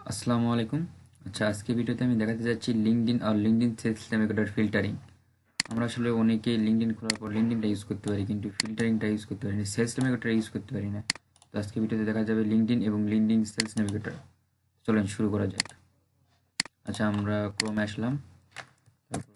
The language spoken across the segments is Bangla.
আসসালামু আলাইকুম। আচ্ছা, আজকে ভিডিওতে আমি দেখাতে যাচ্ছি লিঙ্কডইন আর লিঙ্কডইন সেলস নাভিগেটর ফিল্টারিং। আমরা আসলে অনেকেই লিঙ্কডইন খোলার পর লিঙ্কডইনটা ইউজ করতে পারি, কিন্তু ফিল্টারিংটা ইউজ করতে পারি না, সেলস নাভিগেটর ইউজ করতে পারি না। তো আজকে ভিডিওতে দেখা যাবে লিঙ্কডইন এবং লিঙ্কডইন সেলস নাভিগেটর। চলেন শুরু করা যাক। আচ্ছা, আমরা ক্রোমে আসলাম। তারপর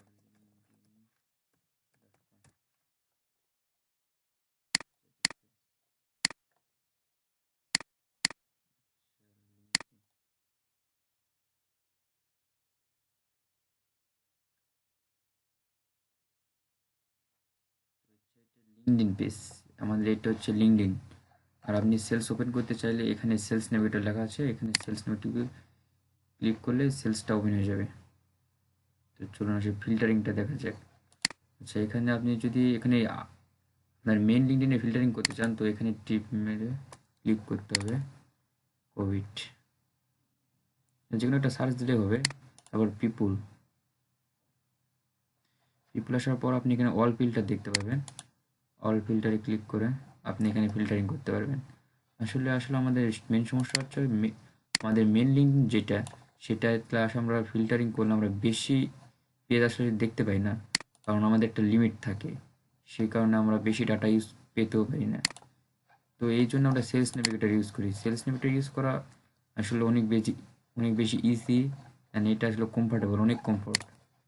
লিঙ্কডইন পেজ, আমাদের এটা হচ্ছে লিঙ্কডইন। আর আপনি সেলস ওপেন করতে চাইলে এখানে সেলস নাভিগেটর লেখা আছে, এখানে সেলস নাভিগেটর ক্লিক করলে সেলসটা ওপেন হয়ে যাবে। তো চলুন আসলে ফিল্টারিংটা দেখা যাক। আচ্ছা, এখানে আপনি যদি এখানে আপনার মেন লিঙ্কডইনে ফিল্টারিং করতে চান, তো এখানে টিপ মেরে ক্লিক করতে হবে কোভিড, যে কোনো একটা সার্চ দিলে হবে। তারপর পিপুল আসার পর আপনি এখানে অল ফিল্টার দেখতে পাবেন। অল ফিল্টারে ক্লিক করে আপনি এখানে ফিল্টারিং করতে পারবেন। আসলে আসলে আমাদের মেন সমস্যা হচ্ছে আমাদের মেন লিঙ্ক যেটা, সেটা আমরা ফিল্টারিং করলে আমরা বেশি পেজ আসলে দেখতে পাই না, কারণ আমাদের একটা লিমিট থাকে। সেই কারণে আমরা বেশি ডাটা ইউজ পেতেও পারি না। তো এই জন্য আমরা সেলস নেভিগেটর ইউজ করি। সেলস নেভিগেটর ইউজ করা আসলে অনেক বেশি ইজি, অ্যান্ড এটা আসলে কমফোর্টেবল, অনেক কমফোর্ট।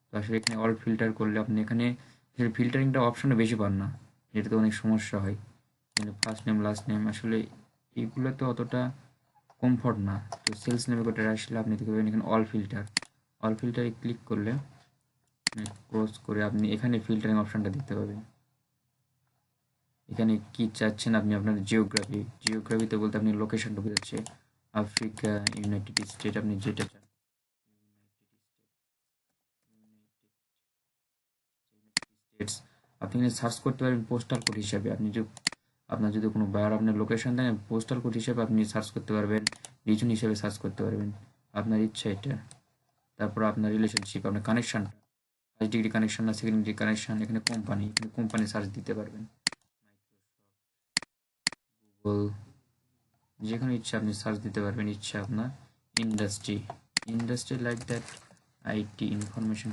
তো আসলে এখানে অল ফিল্টার করলে আপনি এখানে ফিল্টারিংটা অপশনে বেশি পান না, যেটাতে অনেক সমস্যা হয়। কিন্তু ফার্স্ট নেম লাস্ট নেম আসলে এইগুলো তো অতটা কমফোর্ট না। তো সেলস নেভিগেটর আসলে আপনি দেখতে পাবেন এখানে অল ফিল্টারে ক্লিক করলে ক্রস করে আপনি এখানে ফিল্টারিং অপশনটা দেখতে পাবেন। এখানে কি চাচ্ছেন আপনি, আপনার জিওগ্রাফিতে বলতে আপনি লোকেশনটা বোঝাচ্ছে আফ্রিকা, ইউনাইটেড স্টেট, আপনি যেটা চান। স্টেটস আপনি এখানে সার্চ করতে পারবেন পোস্টাল কোড হিসাবে। আপনার যদি কোনো বায়ার আপনার লোকেশন দেন, পোস্টাল কোড হিসাবে আপনি সার্চ করতে পারবেন, রিজন হিসাবে সার্চ করতে পারবেন, আপনার ইচ্ছা এটা। তারপর আপনার রিলেশনশিপ, আপনার কানেকশান, ফার্স্ট ডিগ্রি কানেকশন না সেকেন্ড ডিগ্রি কানেকশন, এখানে কোম্পানি সার্চ দিতে পারবেন। গুগল, যেখানে ইচ্ছা আপনি সার্চ দিতে পারবেন, ইচ্ছা আপনার। Industry like that, IT, information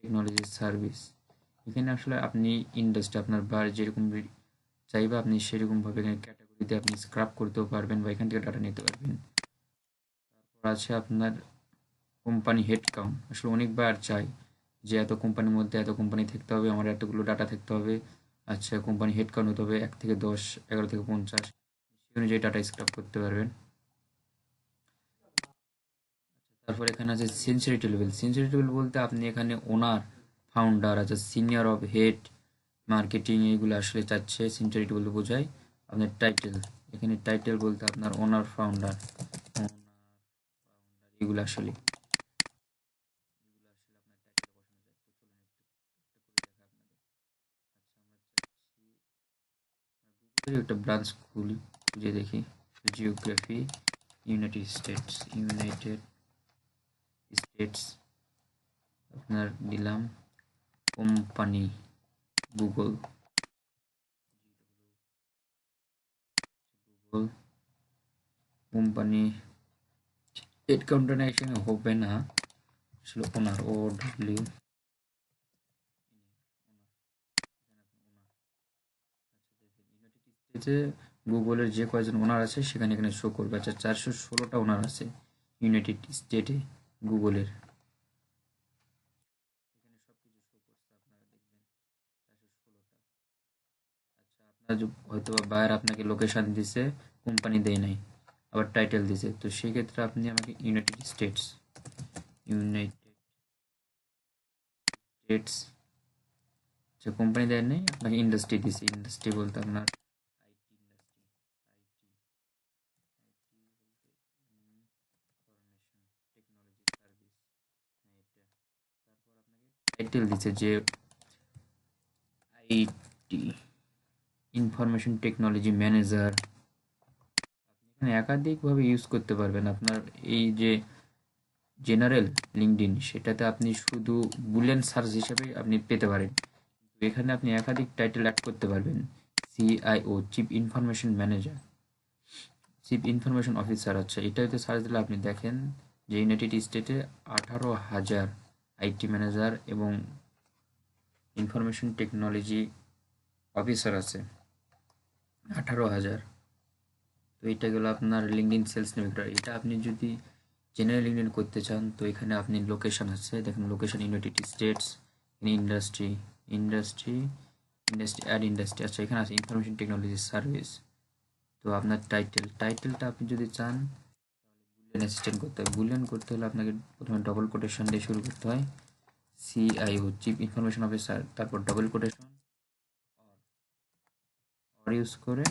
technology service. এখানে আসলে আপনি ইন্ডাস্ট্রি আপনার বার যেরকম চাইবে আপনি সেরকমভাবে এখানে ক্যাটাগরিতে আপনি স্ক্রাব করতেও পারবেন বা এখান থেকে ডাটা নিতে পারবেন। তারপর আছে আপনার কোম্পানি হেড কাউন্ট। আসলে অনেকবার চাই যে এত কোম্পানির মধ্যে এত কোম্পানি থাকতে হবে, আমার এতগুলো ডাটা থাকতে হবে। আচ্ছা, কোম্পানি হেড কাউন্ট হতে হবে 1 থেকে 10, 11 থেকে 50, সেই অনুযায়ী ডাটা স্ক্রাব করতে পারবেন। তারপর এখানে আছে সিনসিয়ারিটি লেভেল বলতে আপনি এখানে ওনার, ফাউন্ডার, আছে সিনিয়র অফ হেড মার্কেটিং, এইগুলো আসলে চাচ্ছে সিনসিয়ারিটি বলতে বোঝায়। আপনার টাইটেল, এখানে টাইটেল বলতে আপনার ওনার, ফাউন্ডার, এগুলো আসলে আপনার টাইটেল বসানো যায়। তো চলুন একটু একটা করে দেখা আপনাদের। আচ্ছা, আমরা চাচ্ছি গুগলের একটা ব্রাঞ্চ খুঁজে দেখি। জিওগ্রাফি, ইউনাইটেড স্টেটস আপনার দিলাম, company Google, company head counter এখানে হবে না, আসলে ওনার, ও ডব্লিউ স্টেটে গুগলের যে কয়জন ওনার আছে সেখানে এখানে শো করবে। আচ্ছা, 416টা ওনার আছে ইউনাইটেড স্টেটে গুগলের। এখানে সব কিছু শো করছে, আপনারা দেখবেন 416টা। আচ্ছা, আপনার হয়তো বা বায়ার আপনাকে লোকেশন দিছে, কোম্পানি দেয় নাই, আবার টাইটেল দিছে, তো সেক্ষেত্রে আপনি আমাকে ইউনাইটেড স্টেটস, যে কোম্পানি দেয় নাই, আপনাকে ইন্ডাস্ট্রি দিছে। ইন্ডাস্ট্রি বলতে আপনার IT industry, information technology service, এটা। তারপর আপনাকে টাইটেল দিচ্ছে যে আইটি ইনফরমেশন টেকনোলজি ম্যানেজার। আপনি এখানে একাধিকভাবে ইউজ করতে পারবেন। আপনার এই যে জেনারেল লিঙ্কডইন, সেটাতে আপনি শুধু বুলিয়ান সার্চ হিসেবে আপনি পেতে পারেন, এখানে আপনি একাধিক টাইটেল অ্যাড করতে পারবেন। CIO, chief information manager, chief information officer. আচ্ছা, এটাতে সার্চ দিলে আপনি দেখেন যে ইউনাইটেড স্টেটে 18,000 আইটি ম্যানেজার এবং ইনফরমেশন টেকনোলজি অফিসার আছে, 18,000। তো এটা গেলো আপনার লিঙ্কডইন সেলস নেভিগেটর। এটা আপনি যদি জেনারেল লিঙ্কডইন করতে চান তো এখানে আপনি লোকেশন আছে, দেখেন location United States, industry industry industry add industry. আচ্ছা, এখানে আছে ইনফরমেশন টেকনোলজি সার্ভিস। তো আপনার টাইটেলটা আপনি যদি চান বুলিয়ান অ্যাসিস্ট্যান্ট করতে হয়। বুলিয়ান করতে হলে আপনাকে প্রথমে ডবল কোটেশন দিয়ে শুরু করতে হয়, CIO, চিফ ইনফরমেশন অফিসার, তারপর ডবল কোটেশন অর ইউজ করে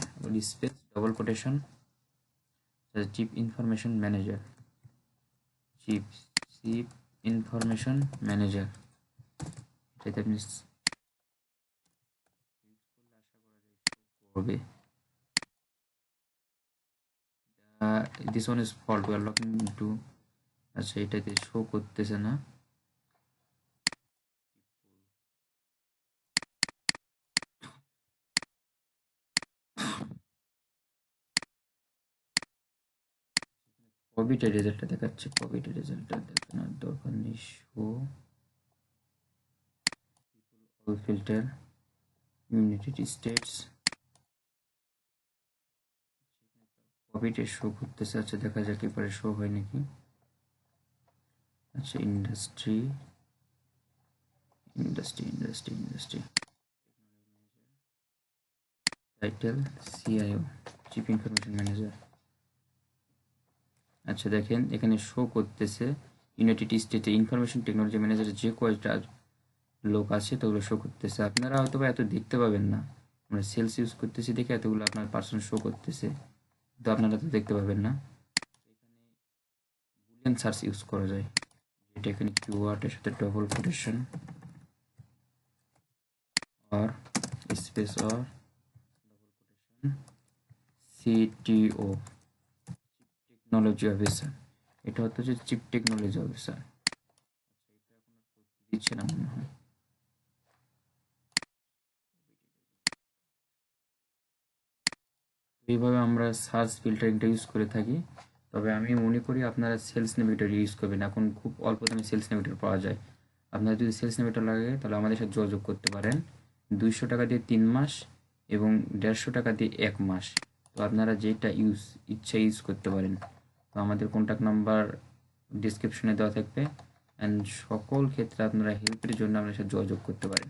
space double quotation chief information manager, chief chief information manager. এটাতে আপনি করবে। This one is fault, we are looking to. আচ্ছা, এটাতে শো করতেছে না। কোভিডের রেজাল্টটা দেখাচ্ছে, কোভিডের রেজাল্টটা দেখানোর দরকার নেই। Show all filter United states, কোভিডের শো করতেছে। আচ্ছা, দেখা যাক এবারে শো হয় নাকি। আচ্ছা, industry industry industry industry title CIO, chief information manager. আচ্ছা, দেখেন এখানে শো করতেছে ইউনাইটেড স্টেটে ইনফরমেশন টেকনোলজি ম্যানেজার যে কয়টা লোক আছে তোগুলো শো করতেছে। আপনারা হয়তো বা এত দেখতে পাবেন না, আমরা সেলস ইউজ করতেছি দেখে এতগুলো আপনার পার্সন শো করতেছে, তো আপনারা তো দেখতে পাবেন না। এখানে বুলিয়ান সার্চ ইউজ করা যায়, যেটা এখানে কিওয়ার্ডের সাথে ডবল কোটেশন আর স্পেস আর double quotation CTO, technology officer. এটা হচ্ছে চিফ টেকনোলজি অফিসার। আচ্ছা, এটা এখন আর করতে দিচ্ছে না মনে হয়। এইভাবে আমরা সার্চ ফিল্টারিংটা ইউজ করে থাকি। তবে আমি মনে করি আপনারা সেলস নেভিগেটর ইউজ করবেন, এখন খুব অল্প দামে সেলস নেভিগেটর পাওয়া যায়। আপনার যদি সেলস নেভিগেটর লাগে তাহলে আমাদের সাথে যোগাযোগ করতে পারেন। 200 টাকা দিয়ে 3 মাস এবং 150 টাকা দিয়ে 1 মাস। তো আপনারা যেটা ইচ্ছা ইউজ করতে পারেন। তো আমাদের কন্ট্যাক্ট নাম্বার ডিসক্রিপশনে দেওয়া থাকবে, অ্যান্ড সকল ক্ষেত্রে আপনারা হেল্পের জন্য আমাদের সাথে যোগাযোগ করতে পারেন।